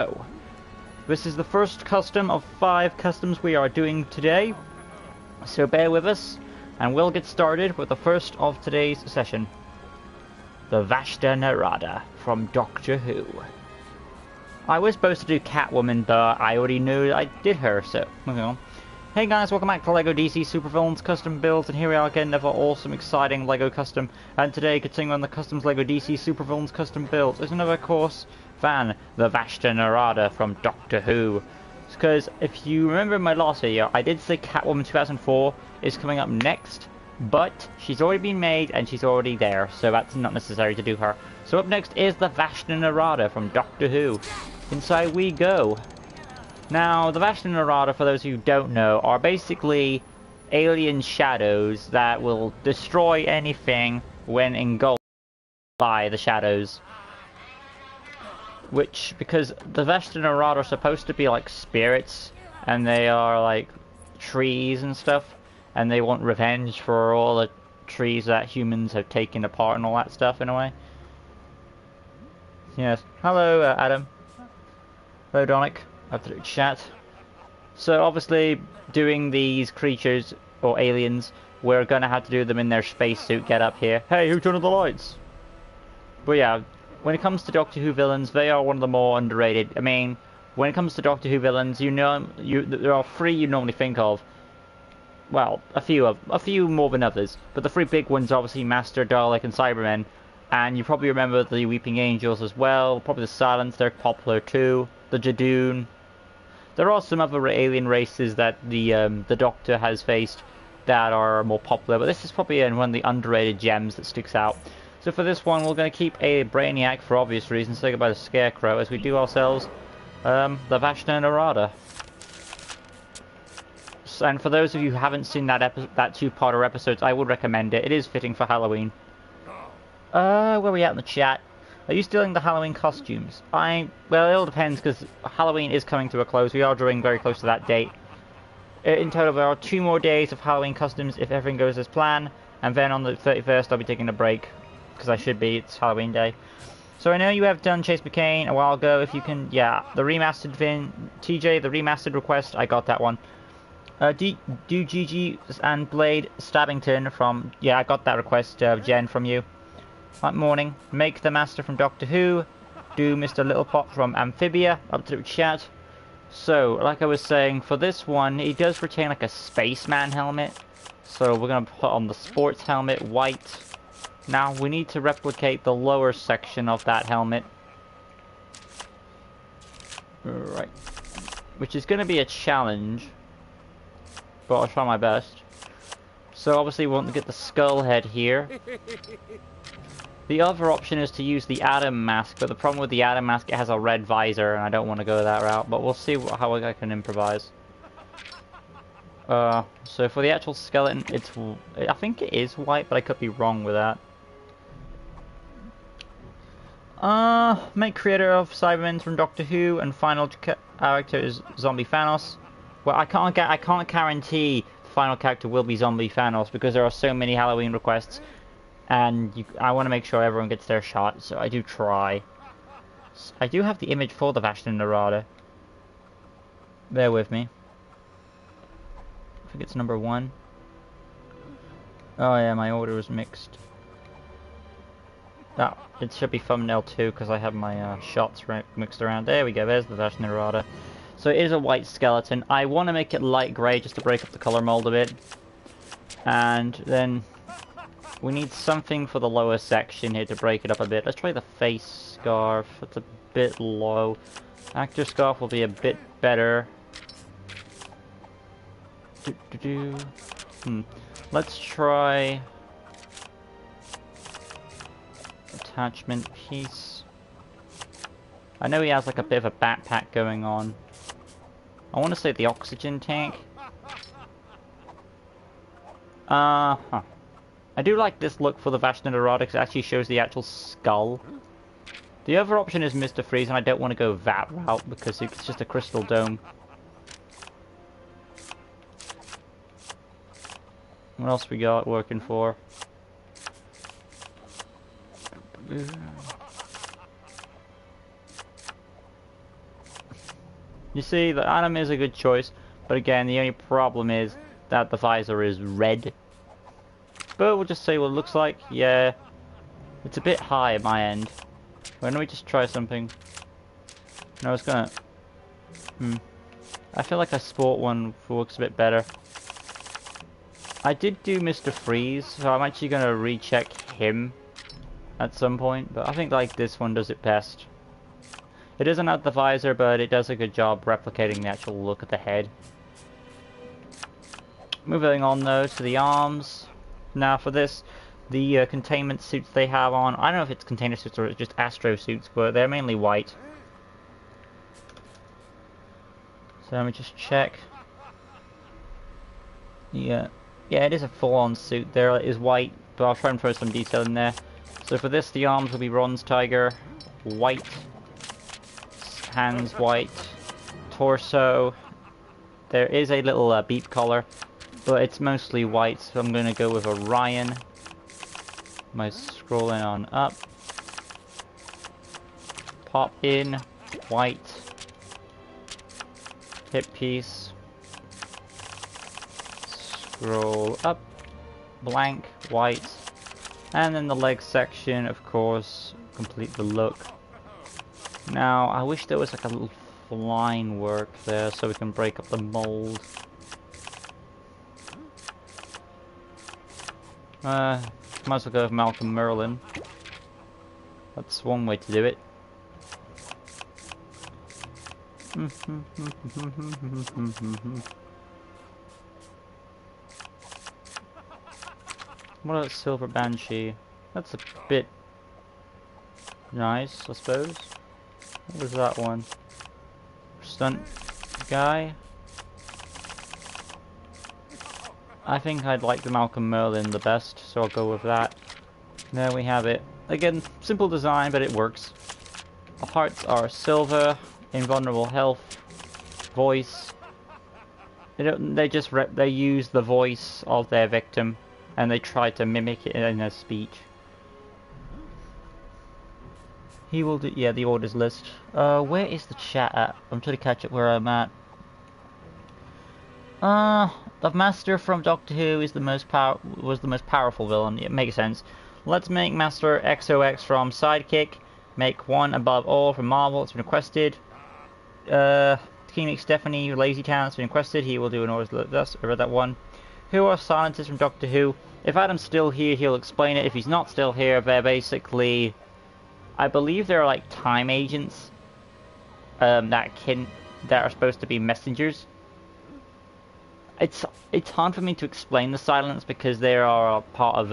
So, this is the first custom of 5 customs we are doing today, so bear with us, and we'll get started with the first of today's session. The Vashta Nerada from Doctor Who. I was supposed to do Catwoman, but I already knew I did her, so moving on. Hey guys, welcome back to LEGO DC Supervillains Custom Builds, and here we are again, another awesome, exciting LEGO custom. And today, continuing on the Customs LEGO DC Supervillains Custom Builds, is another course fan, the Vashta Nerada from Doctor Who. Because if you remember in my last video, I did say Catwoman 2004 is coming up next, but she's already been made and she's already there, so that's not necessary to do her. So up next is the Vashta Nerada from Doctor Who. Inside we go. Now, the Vashta Nerada, for those who don't know, are basically alien shadows that will destroy anything when engulfed by the shadows. Which, because the Vashta Nerada are supposed to be like spirits, and they are like trees and stuff, and they want revenge for all the trees that humans have taken apart and all that stuff in a way. Yes. Hello, Adam. Hello, Donick. After the chat. So obviously, doing these creatures or aliens, we're gonna have to do them in their spacesuit get up here. Hey, who turned on the lights? But yeah, when it comes to Doctor Who villains, they are one of the more underrated. I mean, when it comes to Doctor Who villains, you know, there are 3 you normally think of. Well, a few more than others, but the 3 big ones are obviously Master, Dalek, and Cybermen. And you probably remember the Weeping Angels as well. Probably the Silence, they're popular too. The Jadoon. There are some other alien races that the Doctor has faced that are more popular, but this is probably one of the underrated gems that sticks out. So for this one, we're going to keep a Brainiac for obvious reasons, say goodbye to Scarecrow, as we do ourselves the Vashta Nerada. And for those of you who haven't seen that 2-parter episodes, I would recommend it. It is fitting for Halloween. Where are we at in the chat? Are you still in the Halloween costumes? Well, it all depends, because Halloween is coming to a close. We are drawing very close to that date. In total, there are 2 more days of Halloween costumes if everything goes as planned. And then on the 31st, I'll be taking a break, because I should be. It's Halloween day. So I know you have done Chase McCain a while ago. If you can, yeah, the remastered TJ, the remastered request, I got that one. Do Gigi and Blade Stabbington from, yeah, I got that request, Jen, from you. That morning, make the Master from Doctor Who, do Mr. Littlepot from Amphibia, up to the chat. So, like I was saying, for this one, he does retain like a spaceman helmet. So we're going to put on the sports helmet, white. Now, we need to replicate the lower section of that helmet. Right. Which is going to be a challenge. But I'll try my best. So obviously we want to get the skull head here. The other option is to use the Atom mask, but the problem with the Atom mask, it has a red visor, and I don't want to go that route, but we'll see how I can improvise. So for the actual skeleton, I think it is white, but I could be wrong with that. Make creator of Cybermen from Doctor Who, and final character is Zombie Thanos. Well, I can't guarantee the final character will be Zombie Thanos, because there are so many Halloween requests. And I want to make sure everyone gets their shot, so I do try. I do have the image for the Vashta Nerada. Bear with me. I think it's number 1. Oh yeah, my order was mixed. Oh, it should be thumbnail 2, because I have my shots mixed around. There we go, there's the Vashta Nerada. So it is a white skeleton. I want to make it light grey, just to break up the colour mold a bit. And then we need something for the lower section here to break it up a bit. Let's try the face scarf. It's a bit low. Actor scarf will be a bit better. Let's try attachment piece. I know he has like a bit of a backpack going on. I want to say the oxygen tank. I do like this look for the Vashta Nerada because it actually shows the actual skull. The other option is Mr. Freeze, and I don't want to go that route because it's just a crystal dome. What else we got working for? You see, the Adam is a good choice, but again, the only problem is that the visor is red. But we'll just say what it looks like. Yeah, it's a bit high at my end. Why don't we just try something? No, I was gonna... I feel like a sport one works a bit better. I did do Mr. Freeze, so I'm actually gonna recheck him at some point, but I think like this one does it best. It doesn't have the visor, but it does a good job replicating the actual look of the head. Moving on though to the arms. Now for this, the containment suits they have on, I don't know if it's container suits or it's just astro suits, but they're mainly white. So let me just check. Yeah, it is a full-on suit there. It is white, but I'll try and throw some detail in there. So for this, the arms will be bronze tiger, white, hands white, torso. There is a little beep collar, but it's mostly white, so I'm going to go with Orion. Am I scrolling on up? Pop in, white, hip piece, scroll up, blank, white, and then the leg section, of course, complete the look. Now, I wish there was like a little line work there so we can break up the mold. Might as well go with Malcolm Merlin. That's one way to do it. What about Silver Banshee? That's a bit nice, I suppose. What was that one? Stunt guy? I think I'd like the Malcolm Merlin the best, so I'll go with that. There we have it. Again, simple design, but it works. The hearts are silver, invulnerable health, voice. They use the voice of their victim, and they try to mimic it in their speech. He will do, yeah, the orders list. Where is the chat at? I'm trying to catch up where I'm at. The Master from Doctor Who is was the most powerful villain. It makes sense. Let's make Master XOX from Sidekick. Make one above all from Marvel. It's been requested. Team Stephanie Lazy Town. It's been requested. He will do an orders list. I read that one. Who are scientists from Doctor Who? If Adam's still here, he'll explain it. If he's not still here, they're basically, I believe they're like time agents that are supposed to be messengers. It's hard for me to explain the Silence because they are a part of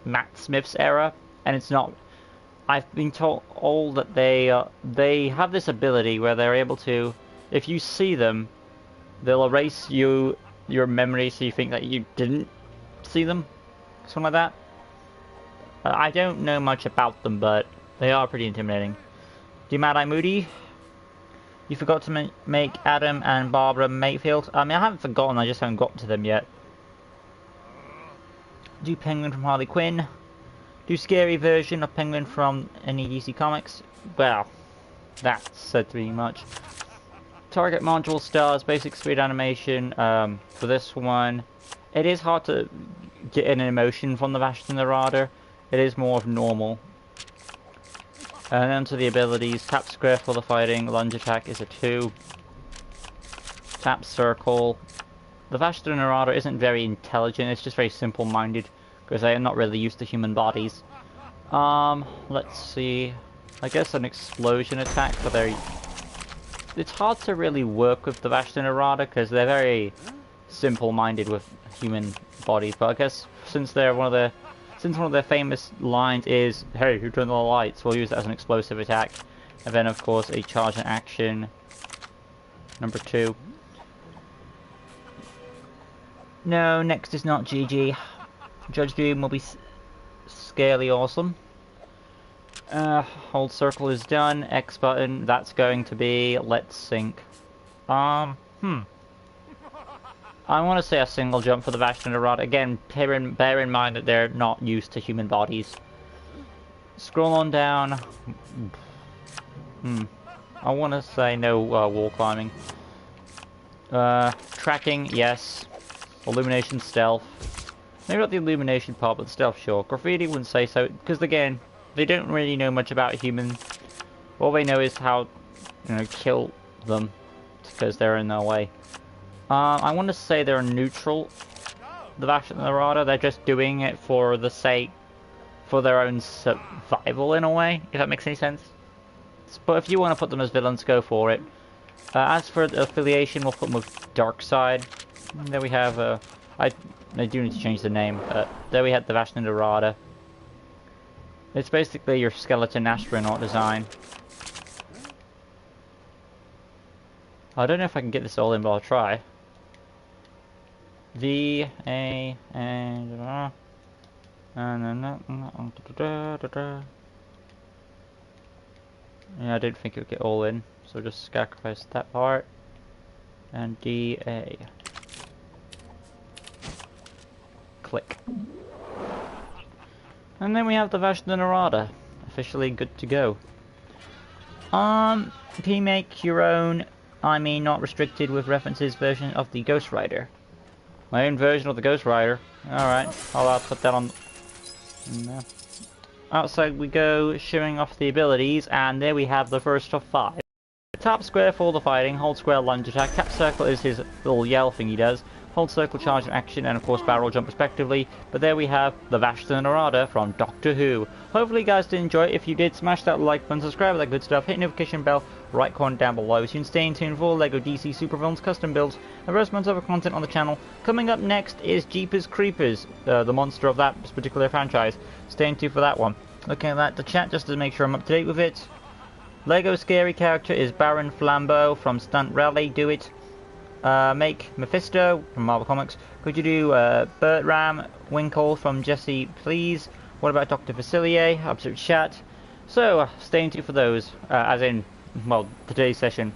Matt Smith's era, and it's not. I've been told that they have this ability where they're able to, if you see them, they'll erase your memory so you think that you didn't see them, something like that. I don't know much about them, but they are pretty intimidating. Do Mad-Eye Moody? You forgot to make Adam and Barbara Mayfield. I mean, I haven't forgotten, I just haven't got to them yet. Do Penguin from Harley Quinn. Do scary version of Penguin from any DC Comics. Well, that's said to be much. Target module stars, basic speed animation. For this one, it is hard to get an emotion from the Vashta Nerada. It is more of normal. And then to the abilities, tap square for the fighting, lunge attack is a 2. Tap circle. The Vashta Nerada isn't very intelligent, it's just very simple-minded, because they are not really used to human bodies. Let's see. I guess an explosion attack, but it's hard to really work with the Vashta Nerada, because they're very simple-minded with human bodies, but I guess since they're one of their famous lines is, "Hey, who turned on the lights?" We'll use it as an explosive attack. And then, of course, a charge and action. Number 2. No, next is not GG. Judge Doom will be scarily awesome. Hold circle is done. X button, that's going to be, let's sync. I want to say a single jump for the Vashta Nerada. Again, bear in mind that they're not used to human bodies. Scroll on down. I want to say no wall climbing. Tracking, yes. Illumination, stealth. Maybe not the illumination part, but the stealth, sure. Graffiti wouldn't say so, because again, they don't really know much about humans. All they know is how, you know, kill them, because they're in their way. I want to say they're neutral, the Vashta and Nerada. They're just doing it for the sake, for their own survival in a way, if that makes any sense. But if you want to put them as villains, go for it. As for the affiliation, we'll put them with Dark Side. And there we have, I do need to change the name. There we have the Vashta and Nerada. It's basically your skeleton astronaut design. I don't know if I can get this all in, but I'll try. V A and yeah, I didn't think it would get all in, so just sacrifice that part. And D A. Click. And then we have the Vashta and Nerada, officially good to go. Make your own, I mean not restricted with references, version of the Ghost Rider. My own version of the Ghost Rider. Alright, I'll put that on. Outside we go, showing off the abilities, and there we have the first of 5. Tap square for the fighting, hold square lunge attack, tap circle is his little yell thing he does, hold circle charge in action, and of course barrel jump respectively. But there we have the Vashta and Nerada from Doctor Who. Hopefully you guys did enjoy it. If you did, smash that like button, subscribe, that good stuff, hit notification bell, right corner down below so you can stay in tune for LEGO DC Supervillains custom builds and various months of content on the channel. Coming up next is Jeepers Creepers, the monster of that particular franchise. Stay in tune for that one. Looking at that, the chat just to make sure I'm up to date with it. Lego scary character is Baron Flambeau from Stunt Rally. Do it. Make Mephisto from Marvel Comics. Could you do Bertram Winkle from Jesse, please? What about Dr. Facilier? Absolute chat. So, stay tuned for those, as in, well, today's session,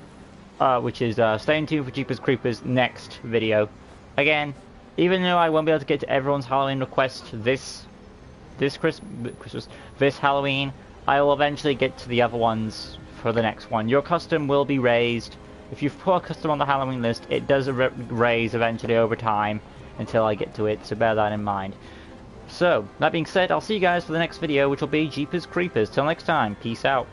which is stay tuned for Jeepers Creepers next video. Again, even though I won't be able to get to everyone's Halloween request this Halloween, I will eventually get to the other ones for the next one. Your custom will be raised. If you've put a custom on the Halloween list, it does raise eventually over time until I get to it, so bear that in mind. So, that being said, I'll see you guys for the next video, which will be Jeepers Creepers. Till next time, peace out.